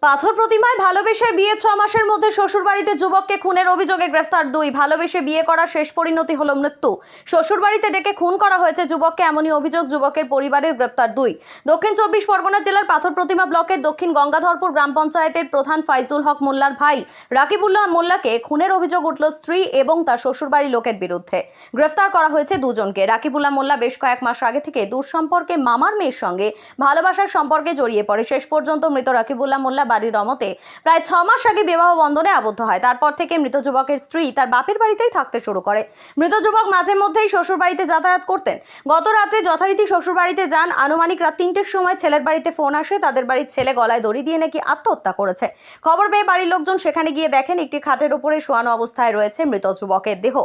পাথর প্রতিমায় ভালোবেসে বিয়ে 6 মাসের মধ্যে শ্বশুরবাড়িতে যুবককে খুনের অভিযোগে গ্রেফতার 2। ভালোবেসে বিয়ে করা শেষ পরিণতি হলো মৃত্যু। শ্বশুরবাড়িতে ডেকে খুন করা হয়েছে যুবককে, এমনই অভিযোগ যুবকের পরিবারের। গ্রেফতার 2। দক্ষিণ 24 পরগনা জেলার পাথর প্রতিমা ব্লকের দক্ষিণ গঙ্গাধরপুর গ্রাম পঞ্চায়েতের প্রধান ফাইজুল হক মোল্লার ভাই রাকিবুল্লাহ মোল্লাকে খুনের অভিযোগ উঠল স্ত্রী এবং তার শ্বশুরবাড়ির লোকের বিরুদ্ধে। গ্রেফতার করা হয়েছে দুজনকে। রাকিবুল্লাহ মোল্লা বেশ কয়েক মাস আগে থেকে দূর সম্পর্কে মামার মেয়ের সঙ্গে ভালোবাসার সম্পর্কে জড়িয়ে পড়ে। শেষ পর্যন্ত মৃত রাকিবুল্লাহ মোল্লা বাড়ির রমতে প্রায় 6 মাস আগে বিবাহ বন্ধনে আবদ্ধ হয়। তারপর থেকে মৃত যুবকের স্ত্রী তার বাপের বাড়িতেই থাকতে শুরু করে। মৃত যুবক মাঝে মধ্যেই শ্বশুর বাড়িতে যাতায়াত করতেন। গত রাত্রে যথারীতি শ্বশুর বাড়িতে যান। আনুমানিক রাত 3টের সময় ছেলের বাড়িতে ফোন আসে, তাদের বাড়ির ছেলে গলায় দড়ি দিয়ে নাকি আত্মহত্যা করেছে। খবর পেয়ে বাড়ির লোকজন সেখানে গিয়ে দেখেন একটি খাটের উপরে শোয়ানো অবস্থায় রয়েছে মৃত যুবকের দেহ।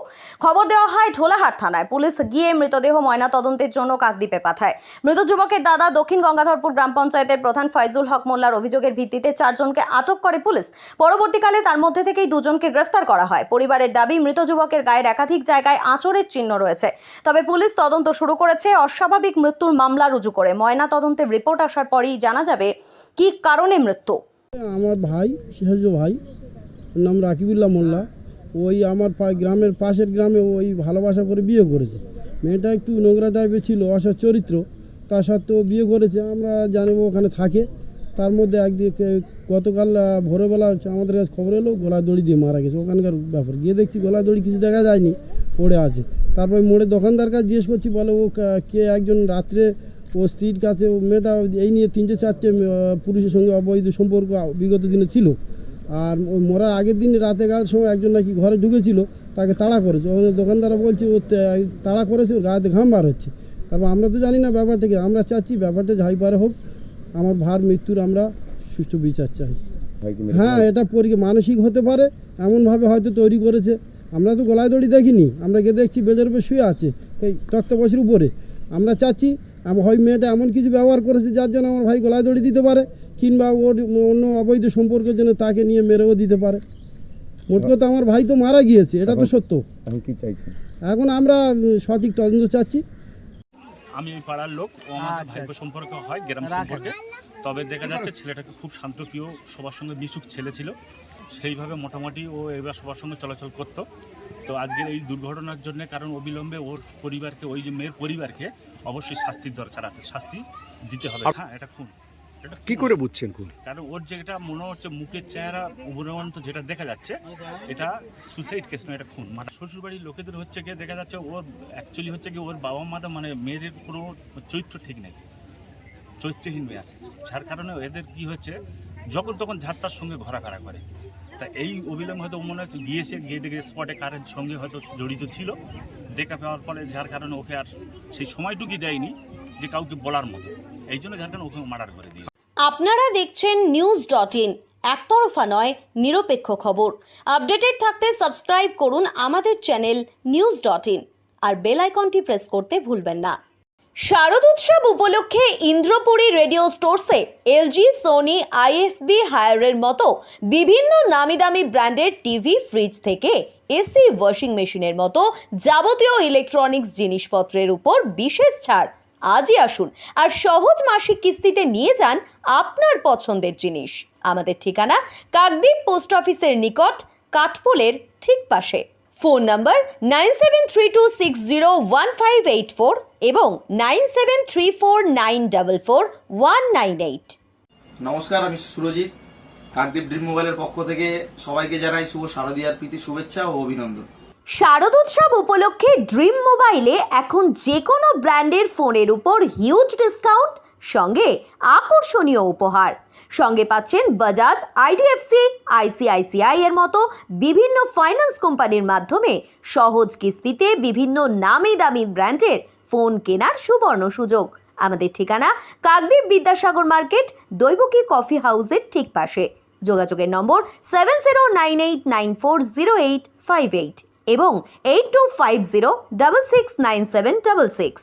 খবর দেওয়া হয় ঢোলাহাট থানায়। পুলিশ গিয়ে মৃতদেহ ময়না তদন্তের জন্য কাকদ্বীপে পাঠায়। মৃত যুবকের দাদা দক্ষিণ গঙ্গাধরপুর গ্রাম পঞ্চায়েতের প্রধান ফাইজুল হক মোল্লার অভিযোগের ভিত্তিতে 4 জনকে আটক করে পুলিশ। পরবর্তীকালে তার মধ্যে থেকেই 2 জনকে গ্রেফতার করা হয়। পরিবারের দাবি, মৃত যুবকের গায়ের একাধিক জায়গায় আঁচড়ের চিহ্ন রয়েছে। তবে পুলিশ তদন্ত শুরু করেছে। অস্বাভাবিক মৃত্যুর মামলা রুজু করে ময়না তদন্তের রিপোর্ট আসার পরই জানা যাবে কি কারণে মৃত্যু। আমার ভাই শেষজ ভাই, নাম রাকিবুল্লাহ মোল্লা, ওই আমার গ্রামের পাশের গ্রামে ওই ভালোবাসা করে বিয়ে করেছে। মেয়েটা একটু নোংরা টাইপের ছিল, অসৎ চরিত্র, তা সত্ত্বেও বিয়ে করেছে। আমরা জানি ওখানে থাকে। তার মধ্যে একদিকে গতকাল ভোরবেলা আমাদের কাছে খবর এলো গলায় দড়ি দিয়ে মারা গেছে। ওখানকার ব্যাপার গিয়ে দেখছি গলায় দড়ি কিছু দেখা যায়নি, পড়ে আছে। তারপরে মোড়ে দোকানদার কাছে জিজ্ঞেস করছি, বলে ও কে একজন রাত্রে ও স্ত্রীর কাছে মেয়েটা এই নিয়ে 3-4টে পুরুষের সঙ্গে অবৈধ সম্পর্ক বিগত দিনে ছিল। আর ওই মরার আগের দিন রাতে গায়ের সময় একজন নাকি ঘরে ঢুকেছিল, তাকে তাড়া করেছে। ওখানে দোকানদাররা বলছে ও তাড়া করেছে, ওর গায়েতে ঘাম বার হচ্ছে। তারপর আমরা তো জানি না ব্যাপার থেকে, আমরা চাচ্ছি ব্যাপারটা যাই পারে হোক, আমার ভার মৃত্যুর আমরা সুষ্ঠু বিচার চাই। হ্যাঁ, এটা মানসিক হতে পারে, এমনভাবে হয়তো তৈরি করেছে। আমরা তো গলায় দড়ি দেখিনি, আমরা গিয়ে দেখছি বেজের উপরে শুয়ে আছে এই তক্তপোষের উপরে। আমরা চাচ্ছি হয় মেয়েটা এমন কিছু ব্যবহার করেছে যার জন্য আমার ভাই গলায় দড়ি দিতে পারে, কিংবা ওর অন্য অবৈধ সম্পর্কের জন্য তাকে নিয়ে মেরেও দিতে পারে। মোট কথা আমার ভাই তো মারা গিয়েছে, এটা তো সত্য। এখন আমরা সঠিক তদন্ত চাচ্ছি। আমি এই পাড়ার লোক, ও আমাদের ভাইপো সম্পর্ক হয়, গ্রাম সম্পর্কে। তবে দেখা যাচ্ছে ছেলেটাকে খুব শান্তপ্রিয়, সবার সঙ্গে মিশুক ছেলে ছিল। সেইভাবে মোটামুটি ও এবার সবার সঙ্গে চলাচল করতো। তো আজকের এই দুর্ঘটনার জন্য, কারণ অবিলম্বে ওর পরিবারকে, ওই যে মেয়ের পরিবারকে অবশ্যই শাস্তির দরকার আছে, শাস্তি দিতে হবে। হ্যাঁ, এটা খুন। এটা কি করে বুঝছেন খুন? কারণ ওর যেটা মনে হচ্ছে, মুখের চেহারা উপরন্ত যেটা দেখা যাচ্ছে, এটা সুসাইড কেস নয়, এটা খুন। মানে শ্বশুরবাড়ির লোকেদের হচ্ছে গিয়ে দেখা যাচ্ছে ওর অ্যাকচুয়ালি হচ্ছে কি ওর বাবা মাটা মানে মেয়েদের কোনো চরিত্র ঠিক নেই, চরিত্রহীন মেয়ে আছে। যার কারণে এদের কি হচ্ছে, যখন তখন ঝাড়টার সঙ্গে ঘোরাফেরা করে। তা এই অবিলম্বে হয়তো মনে হচ্ছে গিয়ে দেখে স্পটে কারের সঙ্গে হয়তো জড়িত ছিল। দেখা পাওয়ার ফলে যার কারণে ওকে আর সেই সময়টুকুই দেয়নি যে কাউকে বলার মতো, এই জন্য যার কারণে ওকে মার্ডার করে দিয়ে। আপনারা দেখছেন news.in, একতরফা নয়, নিরপেক্ষ খবর। আপডেটেড থাকতে সাবস্ক্রাইব করুন আমাদের চ্যানেল news.in আর বেল আইকনটি প্রেস করতে ভুলবেন না। শারদ উৎসব উপলক্ষে ইন্দ্রপুরী রেডিও স্টোরসে LG, সোনি, IFB, হায়ারের মতো বিভিন্ন নামি দামি ব্র্যান্ডের টিভি, ফ্রিজ থেকে এসি, ওয়াশিং মেশিনের মতো যাবতীয় ইলেকট্রনিক্স জিনিসপত্রের উপর বিশেষ ছাড়। আজই আসুন আর সহজ মাসিক কিস্তিতে নিয়ে যান আপনার পছন্দের জিনিস। আমাদের ঠিকানা কাকদ্বীপ পোস্ট অফিসের নিকট, কাঠপোলের ঠিক পাশে। ফোন নাম্বার 9732601584 এবং 9734944198। নমস্কার, আমি সুরজিৎ। কাকদ্বীপ ড্রিম মোবাইলের পক্ষ থেকে সবাইকে জানাই শুভ শারদীয়ার প্রীতি শুভেচ্ছা ও অভিনন্দন। শারদ উৎসব উপলক্ষে ড্রিম মোবাইলে এখন যে কোনো ব্র্যান্ডের ফোনের উপর হিউজ ডিসকাউন্ট, সঙ্গে আকর্ষণীয় উপহার। সঙ্গে পাচ্ছেন বাজাজ, IDFC, ICICI এর মতো বিভিন্ন ফাইন্যান্স কোম্পানির মাধ্যমে সহজ কিস্তিতে বিভিন্ন নামি দামি ব্র্যান্ডের ফোন কেনার সুবর্ণ সুযোগ। আমাদের ঠিকানা কাকদ্বীপ বিদ্যাসাগর মার্কেট, দৈবকী কফি হাউসের ঠিক পাশে। যোগাযোগের নম্বর 7098940858 এবং 8250669766।